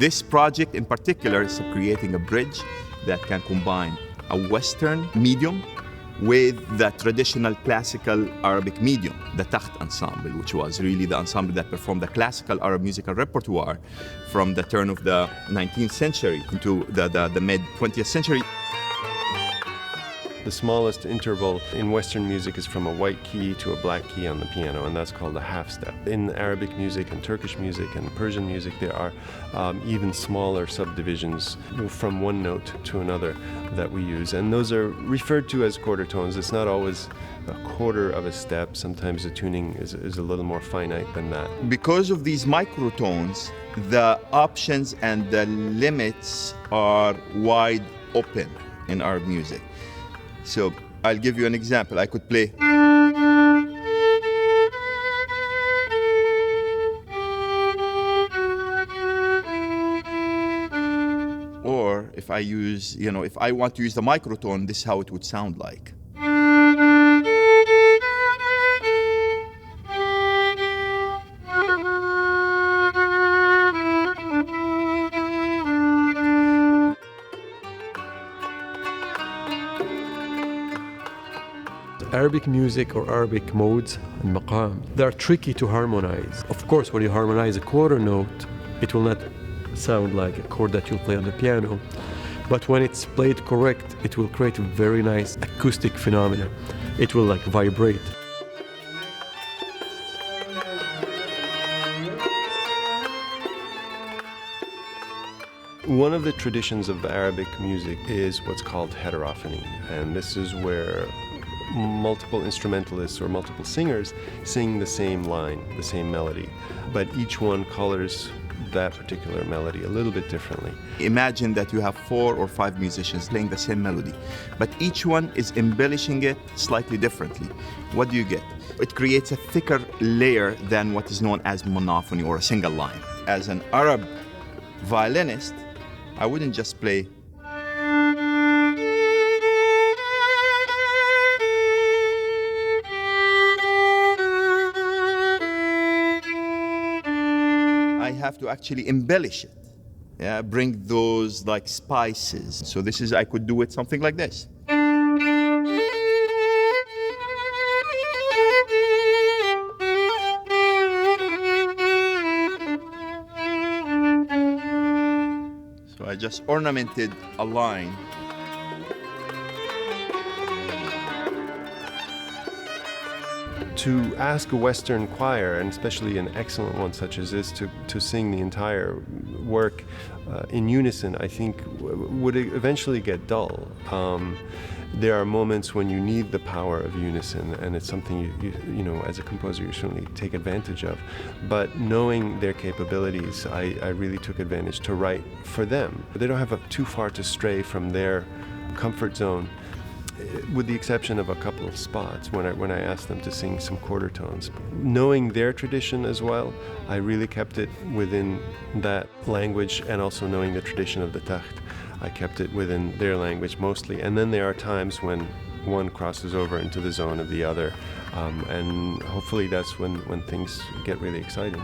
This project in particular is creating a bridge that can combine a Western medium with the traditional classical Arabic medium, the Takht ensemble, which was really the ensemble that performed the classical Arab musical repertoire from the turn of the 19th century into the mid-20th century. The smallest interval in Western music is from a white key to a black key on the piano, and that's called a half step. In Arabic music and Turkish music and Persian music, there are even smaller subdivisions from one note to another that we use, and those are referred to as quarter tones. It's not always a quarter of a step. Sometimes the tuning is a little more finite than that. Because of these microtones, the options and the limits are wide open in Arab music. So I'll give you an example. I could play. Or if I use, if I want to use the microtone, this is how it would sound like. Arabic music or Arabic modes and maqam, they are tricky to harmonize. Of course, when you harmonize a quarter note, it will not sound like a chord that you'll play on the piano. But when it's played correct, it will create a very nice acoustic phenomena. It will vibrate. One of the traditions of Arabic music is what's called heterophony, and this is where multiple instrumentalists or multiple singers sing the same line, the same melody, but each one colors that particular melody a little bit differently. Imagine that you have 4 or 5 musicians playing the same melody, but each one is embellishing it slightly differently. What do you get? It creates a thicker layer than what is known as monophony or a single line. As an Arab violinist, I wouldn't just play have to actually embellish it, bring those spices. So I could do it something like this. So I just ornamented a line. To ask a Western choir, and especially an excellent one such as this, to sing the entire work in unison, I think would eventually get dull. There are moments when you need the power of unison, and it's something you know, as a composer, you certainly take advantage of. But knowing their capabilities, I really took advantage to write for them. They don't have too far to stray from their comfort zone, with the exception of a couple of spots when I asked them to sing some quarter tones. Knowing their tradition as well, I really kept it within that language, and also knowing the tradition of the Takht, I kept it within their language mostly. And then there are times when one crosses over into the zone of the other, and hopefully that's when things get really exciting.